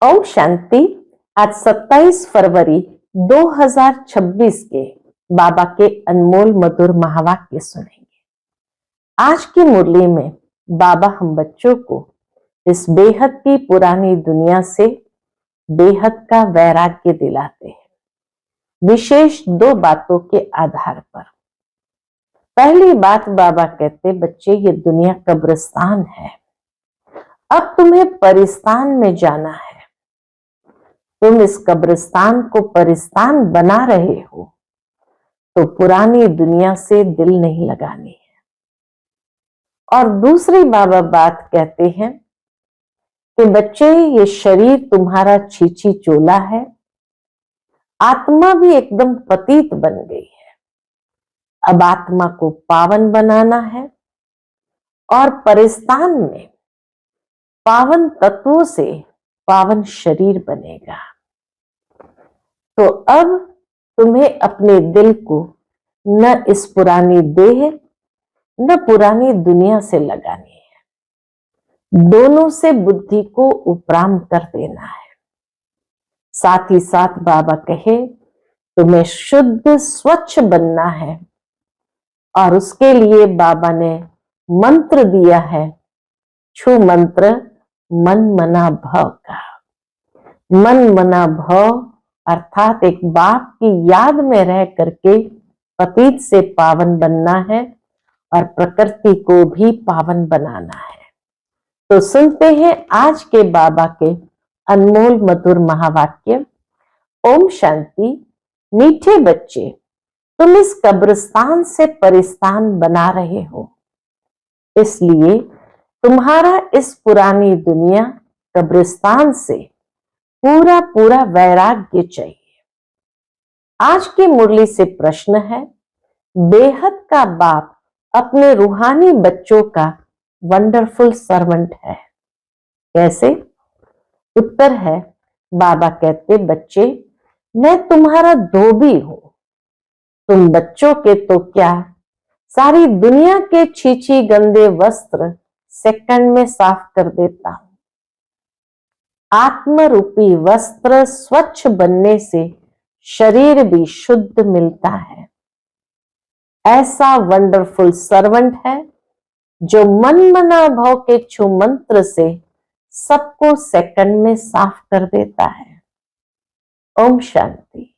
ओम शांति। आज 27 फरवरी 2026 के बाबा के अनमोल मधुर महावाक्य सुनेंगे। आज की मुरली में बाबा हम बच्चों को इस बेहद की पुरानी दुनिया से बेहद का वैराग्य दिलाते हैं, विशेष दो बातों के आधार पर। पहली बात, बाबा कहते बच्चे ये दुनिया कब्रिस्तान है, अब तुम्हें परिस्तान में जाना है। तुम इस कब्रिस्तान को परिस्तान बना रहे हो तो पुरानी दुनिया से दिल नहीं लगानी है। और दूसरी बाबा बात कहते हैं कि बच्चे ये शरीर तुम्हारा छीछी चोला है, आत्मा भी एकदम पतित बन गई है। अब आत्मा को पावन बनाना है और परिस्तान में पावन तत्वों से पावन शरीर बनेगा। तो अब तुम्हें अपने दिल को न इस पुरानी देह न पुरानी दुनिया से लगानी है, दोनों से बुद्धि को उपराम कर देना है। साथ ही साथ बाबा कहे तुम्हें शुद्ध स्वच्छ बनना है और उसके लिए बाबा ने मंत्र दिया है, छू मंत्र मन मना भव का। मन मना भव अर्थात एक बाप की याद में रह करके पतित से पावन बनना है और प्रकृति को भी पावन बनाना है। तो सुनते हैं आज के बाबा के अनमोल मधुर महावाक्य। ओम शांति। मीठे बच्चे, तुम इस कब्रिस्तान से परिस्तान बना रहे हो, इसलिए तुम्हारा इस पुरानी दुनिया कब्रिस्तान से पूरा पूरा वैराग्य चाहिए। आज की मुरली से प्रश्न है, बेहद का बाप अपने रूहानी बच्चों का वंडरफुल सर्वेंट है, कैसे? उत्तर है, बाबा कहते बच्चे मैं तुम्हारा धोबी हूं, तुम बच्चों के तो क्या सारी दुनिया के छीछी गंदे वस्त्र सेकंड में साफ कर देता हूं। आत्म रूपी वस्त्र स्वच्छ बनने से शरीर भी शुद्ध मिलता है। ऐसा वंडरफुल सर्वेंट है जो मन मना भाव के छू मंत्र से सबको सेकंड में साफ कर देता है। ओम शांति।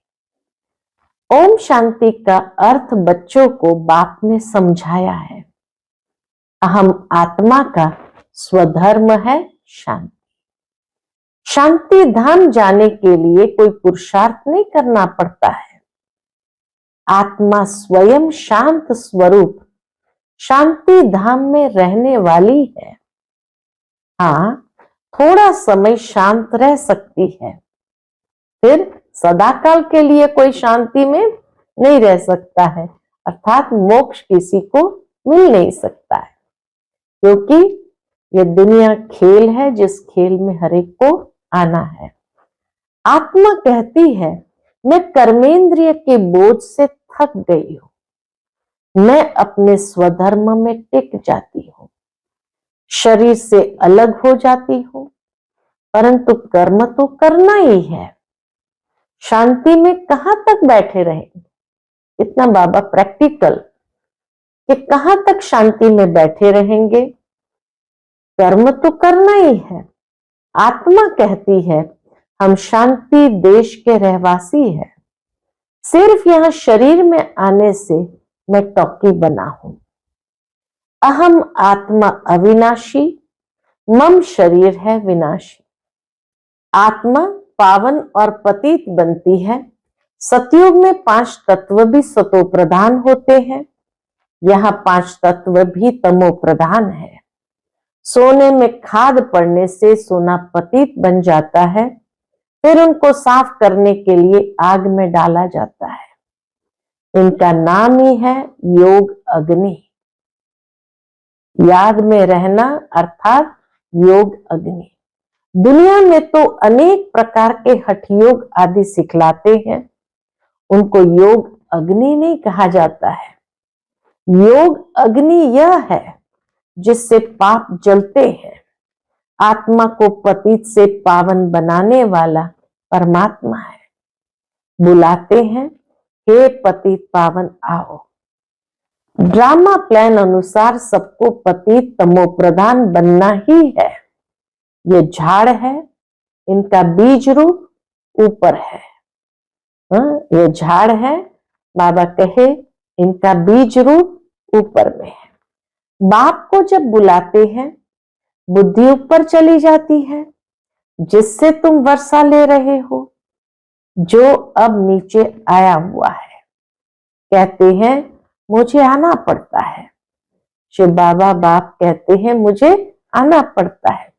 ओम शांति का अर्थ बच्चों को बाप ने समझाया है। अहम आत्मा का स्वधर्म है शांति। शांति धाम जाने के लिए कोई पुरुषार्थ नहीं करना पड़ता है। आत्मा स्वयं शांत स्वरूप शांति धाम में रहने वाली है। हाँ, थोड़ा समय शांत रह सकती है, फिर सदाकाल के लिए कोई शांति में नहीं रह सकता है, अर्थात मोक्ष किसी को मिल नहीं सकता है, क्योंकि ये दुनिया खेल है जिस खेल में हर एक को आना है। आत्मा कहती है मैं कर्मेंद्रिय के बोझ से थक गई हूं, मैं अपने स्वधर्म में टिक जाती हूं, शरीर से अलग हो जाती हूं, परंतु कर्म तो करना ही है। शांति में कहां तक बैठे रहेंगे? इतना बाबा प्रैक्टिकल कि कहां तक शांति में बैठे रहेंगे? कर्म तो करना ही है। आत्मा कहती है हम शांति देश के रहवासी हैं, सिर्फ यहां शरीर में आने से मैं टॉकी बना हूं। अहम आत्मा अविनाशी, मम शरीर है विनाशी। आत्मा पावन और पतित बनती है। सतयुग में 5 तत्व भी सतो प्रधान होते हैं, यहां 5 तत्व भी तमो प्रधान है। सोने में खाद पड़ने से सोना पतित बन जाता है, फिर उनको साफ करने के लिए आग में डाला जाता है। इनका नाम ही है योग अग्नि। याद में रहना अर्थात योग अग्नि। दुनिया में तो अनेक प्रकार के हठ योग आदि सिखलाते हैं, उनको योग अग्नि नहीं कहा जाता है। योग अग्नि यह है जिससे पाप जलते हैं, आत्मा को पतित से पावन बनाने वाला परमात्मा है। बुलाते हैं, हे पतित पावन आओ। ड्रामा प्लान अनुसार सबको पतित तमो प्रधान बनना ही है। ये झाड़ है, इनका बीज रूप ऊपर है। ये झाड़ है, बाबा कहे इनका बीज रूप ऊपर में है। बाप को जब बुलाते हैं, बुद्धि ऊपर चली जाती है, जिससे तुम वर्षा ले रहे हो, जो अब नीचे आया हुआ है। कहते हैं मुझे आना पड़ता है। शिव बाबा बाप कहते हैं मुझे आना पड़ता है।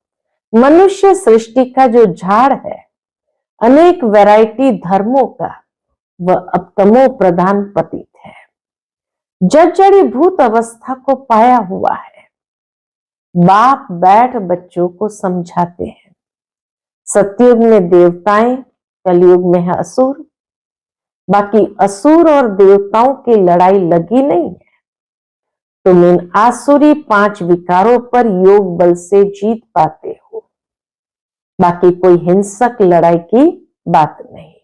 मनुष्य सृष्टि का जो झाड़ है, अनेक वैरायटी धर्मों का, वह अब तमो प्रधान पतित है। जड़ी भूत अवस्था को पाया हुआ है। बाप बैठ बच्चों को समझाते हैं। सतयुग में देवताएं, कलयुग में है असुर। बाकी असुर और देवताओं की लड़ाई लगी नहीं है। तुम इन आसुरी 5 विकारों पर योग बल से जीत पाते हो। बाकी कोई हिंसक लड़ाई की बात नहीं।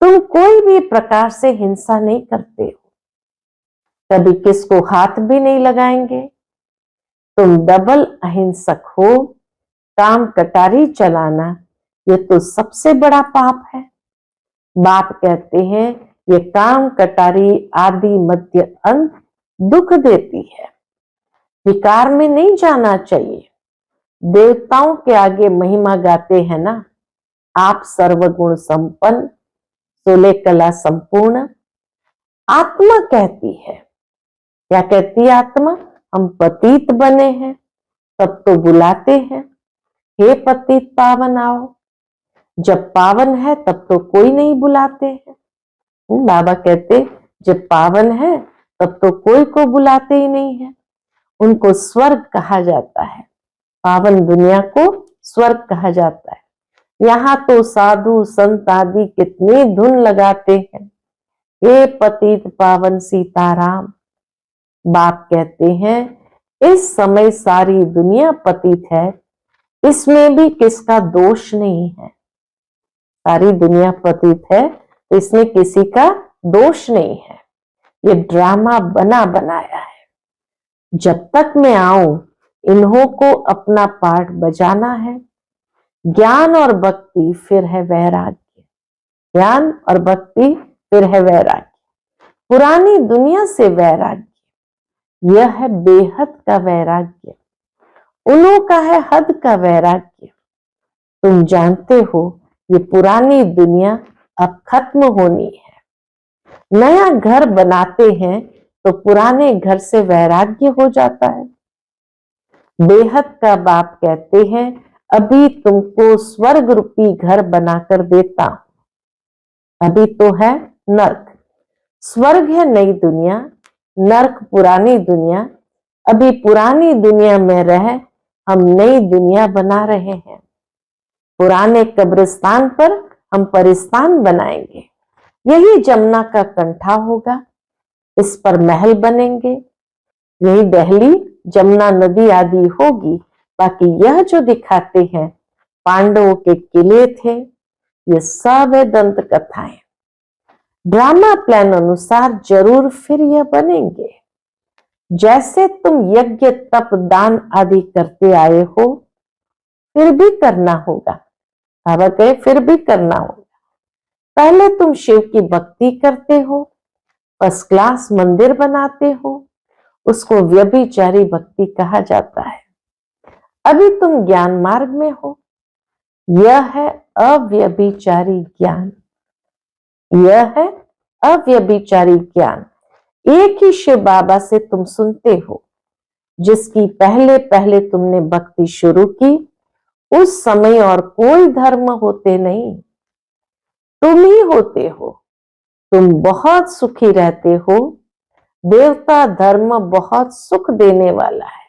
तुम कोई भी प्रकार से हिंसा नहीं करते हो, कभी किसको हाथ भी नहीं लगाएंगे। तुम डबल अहिंसक हो। काम कटारी चलाना ये तो सबसे बड़ा पाप है। बाप कहते हैं ये काम कटारी आदि मध्य अंत दुख देती है। विकार में नहीं जाना चाहिए। देवताओं के आगे महिमा गाते हैं ना, आप सर्वगुण संपन्न, 16 कला संपूर्ण। आत्मा कहती है, क्या कहती है आत्मा? हम पतित बने हैं, तब तो बुलाते हैं, हे पतित पावन आओ। जब पावन है तब तो कोई नहीं बुलाते हैं। बाबा कहते जब पावन है तब तो कोई को बुलाते ही नहीं है। उनको स्वर्ग कहा जाता है। पावन दुनिया को स्वर्ग कहा जाता है। यहाँ तो साधु संत आदि कितनी धुन लगाते हैं, हे पतित पावन सीताराम। बाप कहते हैं इस समय सारी दुनिया पतित है, इसमें भी किसका दोष नहीं है। सारी दुनिया पतित है तो इसमें किसी का दोष नहीं है। ये ड्रामा बना बनाया है। जब तक मैं आऊं, इन्हों को अपना पार्ट बजाना है। ज्ञान और भक्ति फिर है वैराग्य। ज्ञान और भक्ति फिर है वैराग्य। पुरानी दुनिया से वैराग्य, यह है बेहद का वैराग्य। उन्हों का है हद का वैराग्य। तुम जानते हो ये पुरानी दुनिया अब खत्म होनी है। नया घर बनाते हैं तो पुराने घर से वैराग्य हो जाता है। बेहद का बाप कहते हैं अभी तुमको स्वर्ग रूपी घर बनाकर देता हूं। अभी तो है नर्क। स्वर्ग है नई दुनिया, नर्क पुरानी दुनिया। अभी पुरानी दुनिया में रह हम नई दुनिया बना रहे हैं। पुराने कब्रिस्तान पर हम परिस्तान बनाएंगे। यही जमुना का कंठा होगा, इस पर महल बनेंगे। यही दिल्ली जमुना नदी आदि होगी। बाकी यह जो दिखाते हैं पांडवों के किले थे, ये सब है दंत कथाएं। ड्रामा प्लान अनुसार जरूर फिर यह बनेंगे। जैसे तुम यज्ञ तप दान आदि करते आए हो, फिर भी करना होगा। बाबा कहे फिर भी करना होगा। पहले तुम शिव की भक्ति करते हो, फर्स्ट क्लास मंदिर बनाते हो, उसको व्यभिचारी भक्ति कहा जाता है। अभी तुम ज्ञान मार्ग में हो, यह है अव्यभिचारी ज्ञान। यह है अव्यभिचारी ज्ञान। एक ही शिव बाबा से तुम सुनते हो, जिसकी पहले पहले तुमने भक्ति शुरू की। उस समय और कोई धर्म होते नहीं, तुम ही होते हो। तुम बहुत सुखी रहते हो। देवता धर्म बहुत सुख देने वाला है।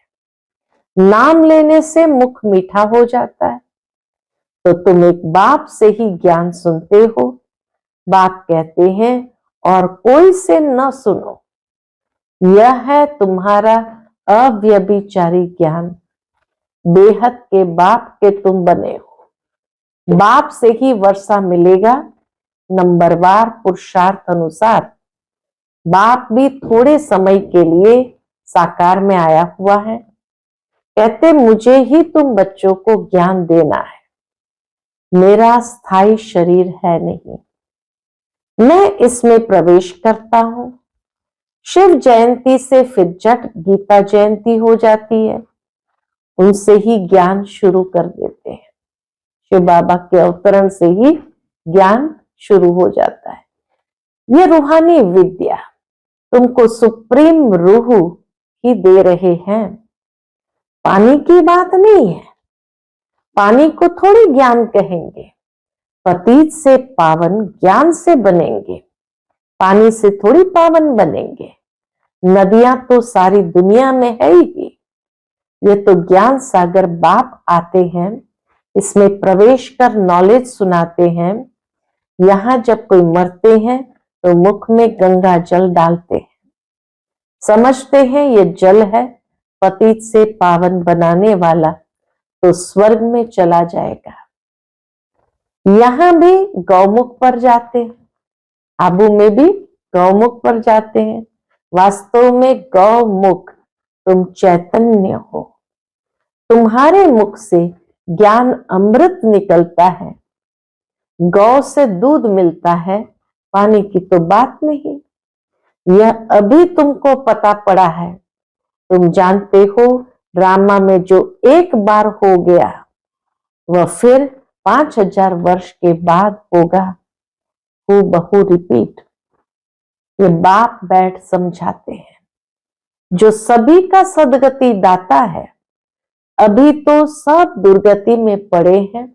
नाम लेने से मुख मीठा हो जाता है। तो तुम एक बाप से ही ज्ञान सुनते हो। बाप कहते हैं और कोई से न सुनो। यह है तुम्हारा अव्यभिचारी ज्ञान। बेहद के बाप के तुम बने हो। बाप से ही वर्षा मिलेगा नंबरवार पुरुषार्थ अनुसार। बाप भी थोड़े समय के लिए साकार में आया हुआ है। कहते मुझे ही तुम बच्चों को ज्ञान देना है, मेरा स्थायी शरीर है नहीं, मैं इसमें प्रवेश करता हूं। शिव जयंती से फिर झट गीता जयंती हो जाती है, उनसे ही ज्ञान शुरू कर देते हैं। शिव बाबा के अवतरण से ही ज्ञान शुरू हो जाता है। ये रूहानी विद्या तुमको सुप्रीम रूह ही दे रहे हैं। पानी की बात नहीं है, पानी को थोड़ी ज्ञान कहेंगे। पतित से पावन ज्ञान से बनेंगे, पानी से थोड़ी पावन बनेंगे। नदियां तो सारी दुनिया में है ही। ये तो ज्ञान सागर बाप आते हैं, इसमें प्रवेश कर नॉलेज सुनाते हैं। यहां जब कोई मरते हैं तो मुख में गंगा जल डालते हैं, समझते हैं ये जल है पतित से पावन बनाने वाला, तो स्वर्ग में चला जाएगा। यहां भी गौमुख पर जाते हैं, आबू में भी गौमुख पर जाते हैं। वास्तव में गौमुख तुम चैतन्य हो, तुम्हारे मुख से ज्ञान अमृत निकलता है। गौ से दूध मिलता है, पानी की तो बात नहीं। यह अभी तुमको पता पड़ा है। तुम जानते हो ड्रामा में जो एक बार हो गया वह फिर 5000 वर्ष के बाद होगा, हूबहू रिपीट। ये बाप बैठ समझाते हैं, जो सभी का सदगति दाता है। अभी तो सब दुर्गति में पड़े हैं,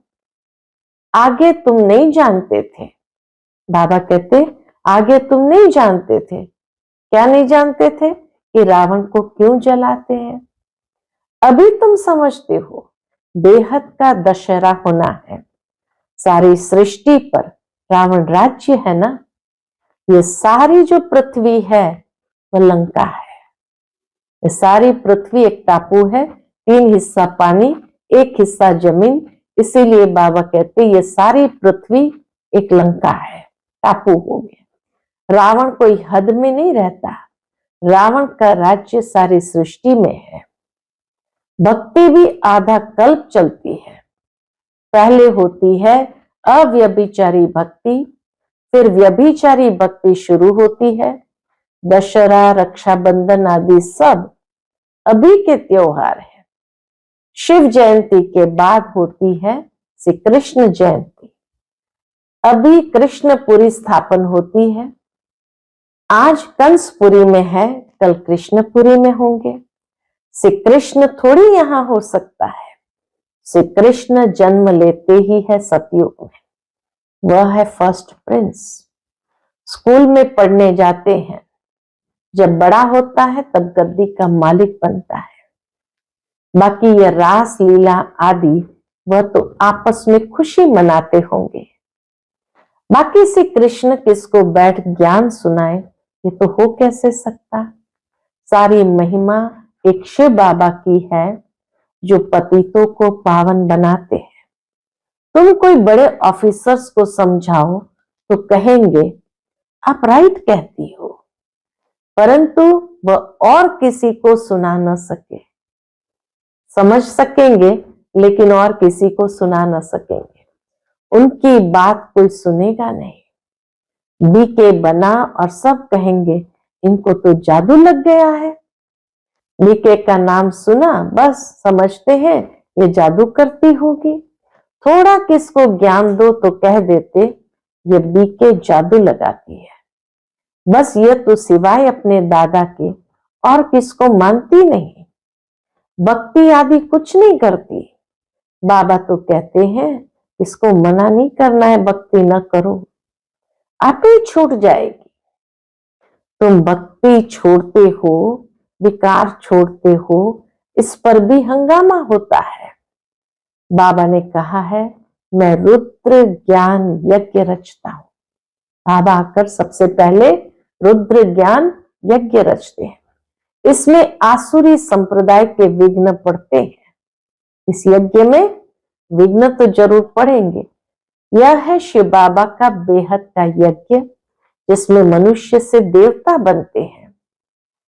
आगे तुम नहीं जानते थे। बाबा कहते आगे तुम नहीं जानते थे। क्या नहीं जानते थे? कि रावण को क्यों जलाते हैं। अभी तुम समझते हो बेहद का दशहरा होना है। सारी सृष्टि पर रावण राज्य है ना। ये सारी जो पृथ्वी है वह लंका है। ये सारी पृथ्वी एक टापू है, 3 हिस्सा पानी, 1 हिस्सा जमीन। इसीलिए बाबा कहते ये सारी पृथ्वी एक लंका है, टापू हो गया। रावण कोई हद में नहीं रहता, रावण का राज्य सारी सृष्टि में है। भक्ति भी आधा कल्प चलती है। पहले होती है अव्यभिचारी भक्ति, फिर व्यभिचारी भक्ति शुरू होती है। दशहरा, रक्षाबंधन आदि सब अभी के त्योहार है। शिव जयंती के बाद होती है श्री कृष्ण जयंती। अभी कृष्णपुरी स्थापन होती है। आज कंसपुरी में है, कल कृष्णपुरी में होंगे। श्री कृष्ण थोड़ी यहां हो सकता है। श्री कृष्ण जन्म लेते ही है सतयुग में, वह है फर्स्ट प्रिंस। स्कूल में पढ़ने जाते हैं, जब बड़ा होता है तब गद्दी का मालिक बनता है। बाकी ये रास लीला आदि वह तो आपस में खुशी मनाते होंगे। बाकी श्री कृष्ण किसको बैठ ज्ञान सुनाए, ये तो हो कैसे सकता। सारी महिमा एक शिव बाबा की है, जो पतितों को पावन बनाते हैं। तुम कोई बड़े ऑफिसर्स को समझाओ तो कहेंगे आप राइट कहती हो, परंतु वह और किसी को सुना न सके। समझ सकेंगे लेकिन और किसी को सुना न सकेंगे। उनकी बात कोई सुनेगा नहीं। बीके बना और सब कहेंगे इनको तो जादू लग गया है। बीके का नाम सुना बस समझते हैं ये जादू करती होगी। थोड़ा किसको ज्ञान दो तो कह देते ये बीके जादू लगाती है। बस ये तो सिवाय अपने दादा के और किसको मानती नहीं। भक्ति आदि कुछ नहीं करती। बाबा तो कहते हैं इसको मना नहीं करना है, भक्ति न करो, आप ही छूट जाएगी। तुम भक्ति छोड़ते हो, विकार छोड़ते हो, इस पर भी हंगामा होता है। बाबा ने कहा है मैं रुद्र ज्ञान यज्ञ रचता हूं। बाबा आकर सबसे पहले रुद्र ज्ञान यज्ञ रचते हैं। इसमें आसुरी संप्रदाय के विघ्न पड़ते हैं। इस यज्ञ में विघ्न तो जरूर पड़ेंगे। यह है शिव बाबा का बेहद का यज्ञ, जिसमें मनुष्य से देवता बनते हैं।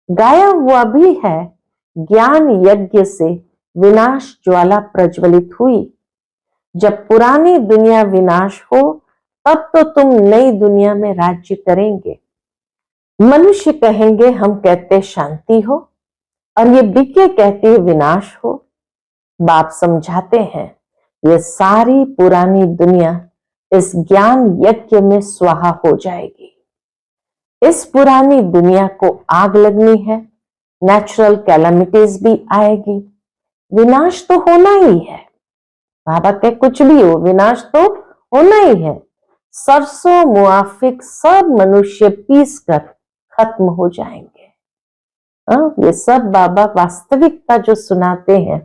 गाया हुआ भी है, ज्ञान यज्ञ से विनाश ज्वाला प्रज्वलित हुई। जब पुरानी दुनिया विनाश हो, तब तो तुम नई दुनिया में राज्य करेंगे। मनुष्य कहेंगे हम कहते शांति हो, और ये बिके कहते हैं विनाश हो। बाप समझाते हैं ये सारी पुरानी दुनिया इस ज्ञान यज्ञ में स्वाहा हो जाएगी। इस पुरानी दुनिया को आग लगनी है, नेचुरल कैलामिटीज भी आएगी, विनाश तो होना ही है। बाबा के कुछ भी हो, विनाश तो होना ही है। सरसों मुआफिक सब मनुष्य पीस कर खत्म हो जाएंगे। ये सब बाबा वास्तविकता जो सुनाते हैं,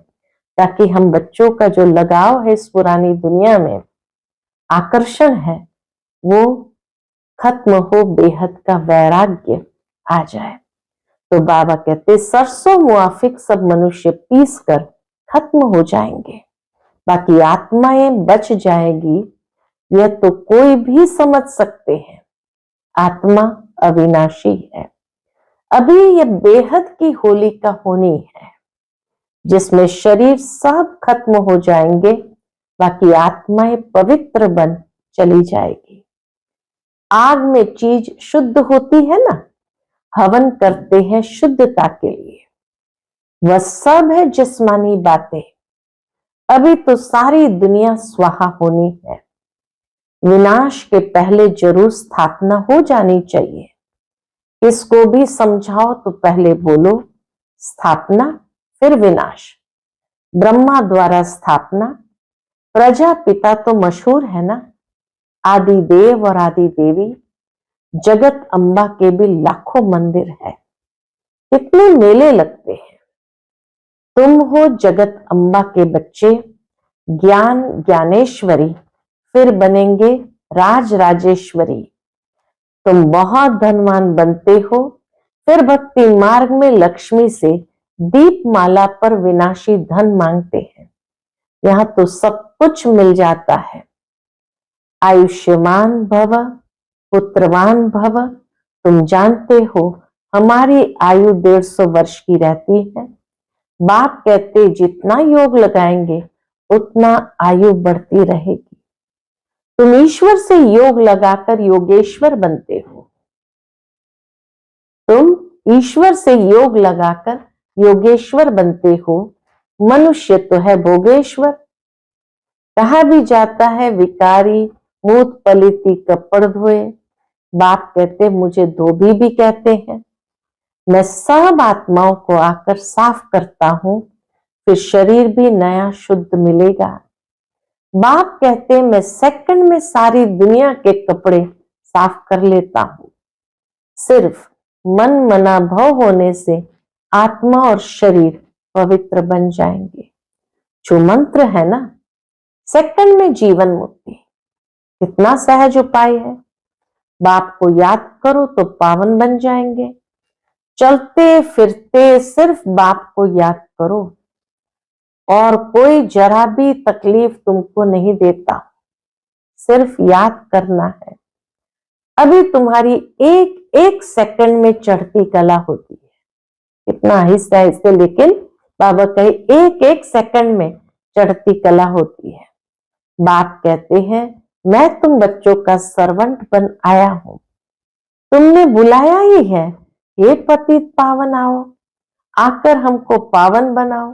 ताकि हम बच्चों का जो लगाव है इस पुरानी दुनिया में, आकर्षण है, वो खत्म हो, बेहद का वैराग्य आ जाए। तो बाबा कहते सरसों मुआफिक सब मनुष्य पीस कर खत्म हो जाएंगे, बाकी आत्माएं बच जाएगी। यह तो कोई भी समझ सकते हैं, आत्मा अविनाशी है। अभी यह बेहद की होलिका होनी है, जिसमें शरीर सब खत्म हो जाएंगे, बाकी आत्माएं पवित्र बन चली जाएगी। आग में चीज शुद्ध होती है ना, हवन करते हैं शुद्धता के लिए। वह सब है जिस्मानी बातें। अभी तो सारी दुनिया स्वाहा होनी है। विनाश के पहले जरूर स्थापना हो जानी चाहिए। इसको भी समझाओ तो पहले बोलो स्थापना, फिर विनाश। ब्रह्मा द्वारा स्थापना, प्रजापिता तो मशहूर है ना, आदि देव और आदि देवी। जगत अम्बा के भी लाखों मंदिर है, कितने मेले लगते हैं। तुम हो जगत अम्बा के बच्चे, ज्ञान ज्ञानेश्वरी, फिर बनेंगे राज राजेश्वरी। तुम बहुत धनवान बनते हो, फिर भक्ति मार्ग में लक्ष्मी से दीपमाला पर विनाशी धन मांगते हैं। यहां तो सब कुछ मिल जाता है। आयुष्मान भव, पुत्रवान भव। तुम जानते हो हमारी आयु 150 वर्ष की रहती है। बाप कहते जितना योग लगाएंगे उतना आयु बढ़ती रहेगी। तुम ईश्वर से योग लगाकर योगेश्वर बनते हो। तुम ईश्वर से योग लगाकर योगेश्वर बनते हो। मनुष्य तो है भोगेश्वर। कहा भी जाता है विकारी मूत पलिती कपड़ धोए। बाप कहते मुझे धोबी भी कहते हैं। मैं सब आत्माओं को आकर साफ करता हूं, फिर शरीर भी नया शुद्ध मिलेगा। बाप कहते मैं सेकंड में सारी दुनिया के कपड़े साफ कर लेता हूं। सिर्फ मन मना भव होने से आत्मा और शरीर पवित्र बन जाएंगे। जो मंत्र है ना, सेकंड में जीवन मुक्ति, कितना सहज उपाय है। बाप को याद करो तो पावन बन जाएंगे। चलते फिरते सिर्फ बाप को याद करो, और कोई जरा भी तकलीफ तुमको नहीं देता। सिर्फ याद करना है। अभी तुम्हारी एक एक सेकंड में चढ़ती कला होती है, कितना आहिस्ते आहिस्ते, लेकिन बाबा कहे एक एक सेकंड में चढ़ती कला होती है। बाप कहते हैं मैं तुम बच्चों का सर्वेंट बन आया हूं। तुमने बुलाया ही है, हे पतित पावन आओ, आकर हमको पावन बनाओ।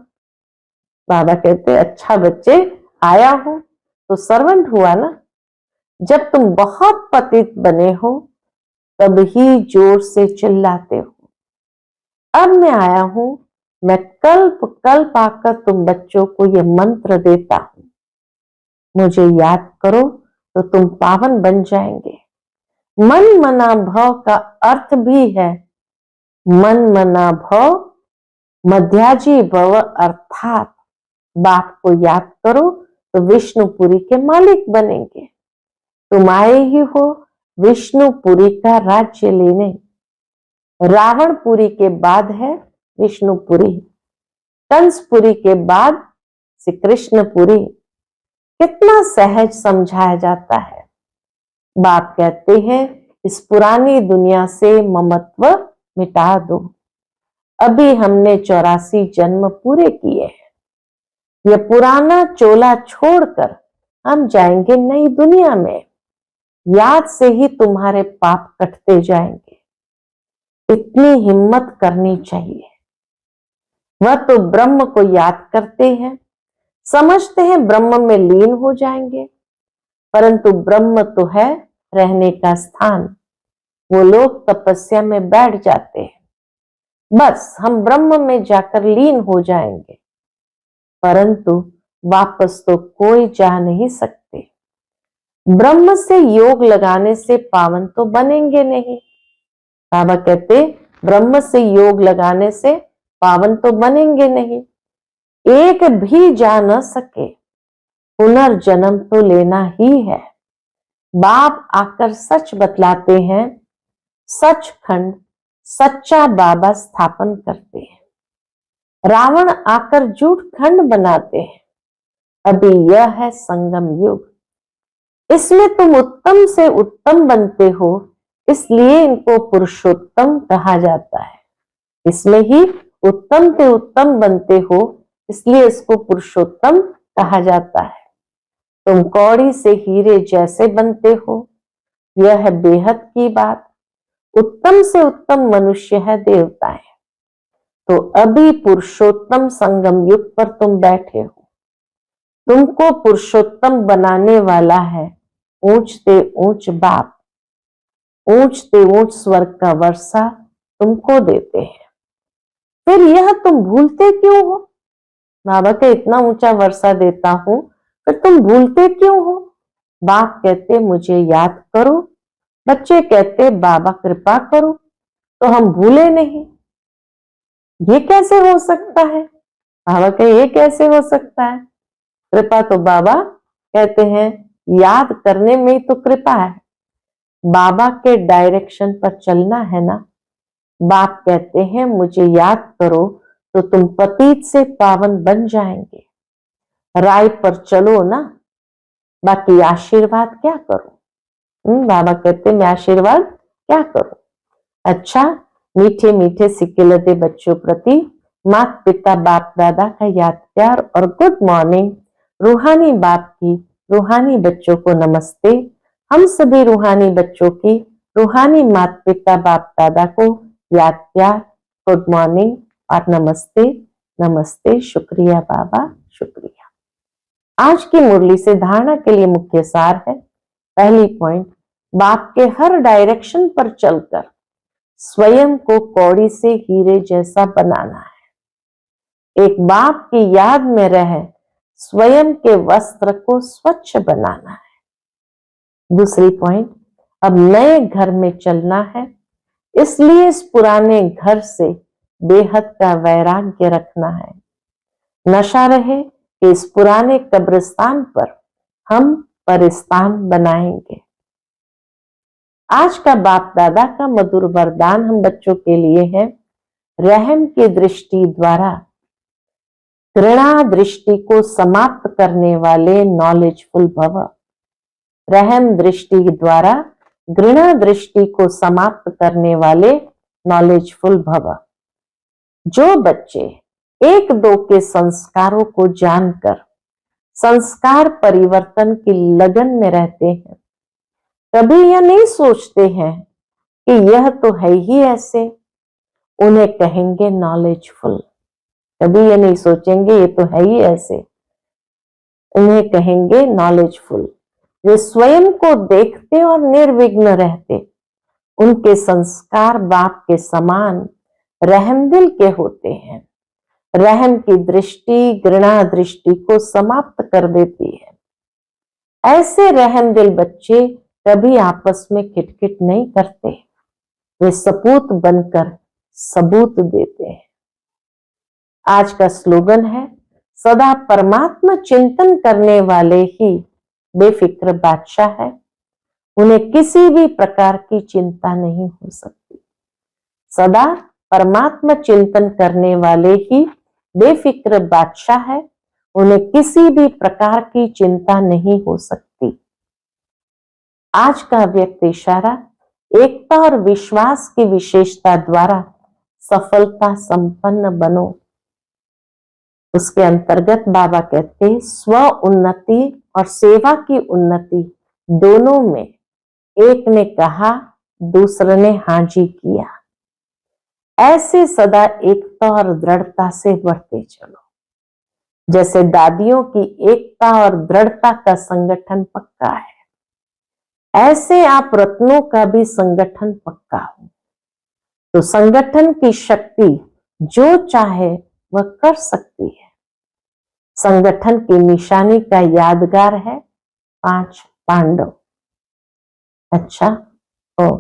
बाबा कहते अच्छा बच्चे आया हूं तो सर्वेंट हुआ ना। जब तुम बहुत पतित बने हो तब ही जोर से चिल्लाते हो। अब मैं आया हूं, मैं कल्प कल्प आकर तुम बच्चों को ये मंत्र देता हूं। मुझे याद करो तो तुम पावन बन जाएंगे। मन मना भव का अर्थ भी है मन मना भव मध्याजी भव, अर्थात बाप को याद करो तो विष्णुपुरी के मालिक बनेंगे। तुम आए ही हो विष्णुपुरी का राज्य लेने। रावणपुरी के बाद है विष्णुपुरी, कंसपुरी के बाद श्री कृष्णपुरी कितना सहज समझाया जाता है। बाप कहते हैं इस पुरानी दुनिया से ममत्व मिटा दो। अभी हमने 84 जन्म पूरे किए हैं। यह पुराना चोला छोड़कर हम जाएंगे नई दुनिया में। याद से ही तुम्हारे पाप कटते जाएंगे। इतनी हिम्मत करनी चाहिए। वह तो ब्रह्म को याद करते हैं, समझते हैं ब्रह्म में लीन हो जाएंगे, परंतु ब्रह्म तो है रहने का स्थान। वो लोग तपस्या में बैठ जाते हैं, बस हम ब्रह्म में जाकर लीन हो जाएंगे, परंतु वापस तो कोई जा नहीं सकते। ब्रह्म से योग लगाने से पावन तो बनेंगे नहीं। बाबा कहते ब्रह्म से योग लगाने से पावन तो बनेंगे नहीं। एक भी जा न सके, पुनर्जन्म तो लेना ही है। बाप आकर सच बतलाते हैं, सचखंड सच्चा बाबा स्थापन करते हैं। रावण आकर झूठ खंड बनाते हैं। अभी यह है संगम युग। इसमें तुम उत्तम से उत्तम बनते हो, इसलिए इनको पुरुषोत्तम कहा जाता है। इसमें ही उत्तम से उत्तम बनते हो, इसलिए इसको पुरुषोत्तम कहा जाता है। तुम कौड़ी से हीरे जैसे बनते हो, यह है बेहद की बात। उत्तम से उत्तम मनुष्य है देवता है। तो अभी पुरुषोत्तम संगम युग पर तुम बैठे हो। तुमको पुरुषोत्तम बनाने वाला है ऊंचते ऊंच बाप। ऊंचते ऊंच स्वर्ग का वर्षा तुमको देते हैं। फिर यह तुम भूलते क्यों हो? बाबा के इतना ऊंचा वर्षा देता हूं, फिर तुम भूलते क्यों हो? बाप कहते मुझे याद करो, बच्चे कहते बाबा कृपा करो, तो हम भूले नहीं। ये कैसे हो सकता है? बाबा के ये कैसे हो सकता है? कृपा तो बाबा कहते हैं याद करने में ही तो कृपा है। बाबा के डायरेक्शन पर चलना है ना। बाप कहते हैं मुझे याद करो तो तुम पतित से पावन बन जाएंगे। राय पर चलो ना, बाकी आशीर्वाद क्या करो? बाबा कहते मैं आशीर्वाद क्या करूं? अच्छा, मीठे मीठे सिक्के लदे बच्चों प्रति माता पिता बाप दादा का याद प्यार और गुड मॉर्निंग। रूहानी बाप की रूहानी बच्चों को नमस्ते। हम सभी रूहानी बच्चों की रूहानी माता पिता बाप दादा को याद प्यार, गुड मॉर्निंग और नमस्ते। नमस्ते, शुक्रिया बाबा, शुक्रिया। आज की मुरली से धारणा के लिए मुख्य सार है। पहली पॉइंट, बाप के हर डायरेक्शन पर चलकर स्वयं को कौड़ी से हीरे जैसा बनाना है। एक बाप की याद में रह स्वयं के वस्त्र को स्वच्छ बनाना है। दूसरी पॉइंट, अब नए घर में चलना है, इसलिए इस पुराने घर से बेहद का वैराग्य रखना है। नशा रहे कि इस पुराने कब्रिस्तान पर हम परिस्तान बनाएंगे। आज का बाप दादा का मधुर वरदान हम बच्चों के लिए है, रहम की दृष्टि द्वारा घृणा दृष्टि को समाप्त करने वाले नॉलेजफुल भव। रहम दृष्टि द्वारा घृणा दृष्टि को समाप्त करने वाले नॉलेजफुल भव। जो बच्चे एक दो के संस्कारों को जानकर संस्कार परिवर्तन की लगन में रहते हैं, कभी यह नहीं सोचते हैं कि यह तो है ही ऐसे, उन्हें कहेंगे नॉलेजफुल। कभी ये नहीं सोचेंगे ये तो है ही ऐसे, उन्हें कहेंगे नॉलेजफुल। वे स्वयं को देखते और निर्विघ्न रहते, उनके संस्कार बाप के समान रहमदिल के होते हैं। रहम की दृष्टि घृणा दृष्टि को समाप्त कर देती है। ऐसे रहमदिल बच्चे कभी आपस में खिटखिट नहीं करते, वे सपूत बनकर सबूत देते हैं। आज का स्लोगन है, सदा परमात्मा चिंतन करने वाले ही बेफिक्र बादशाह है, उन्हें किसी भी प्रकार की चिंता नहीं हो सकती। सदा परमात्मा चिंतन करने वाले ही बेफिक्र बादशाह है, उन्हें किसी भी प्रकार की चिंता नहीं हो सकती। आज का व्यक्ति इशारा एकता और विश्वास की विशेषता द्वारा सफलता संपन्न बनो। उसके अंतर्गत बाबा कहते हैं स्व उन्नति और सेवा की उन्नति दोनों में एक ने कहा, दूसरे ने हाँ जी किया। ऐसे सदा एकता और दृढ़ता से बढ़ते चलो। जैसे दादियों की एकता और दृढ़ता का संगठन पक्का है, ऐसे आप रत्नों का भी संगठन पक्का हो। तो संगठन की शक्ति जो चाहे वह कर सकती है। संगठन की निशानी का यादगार है 5 पांडव। अच्छा, ओ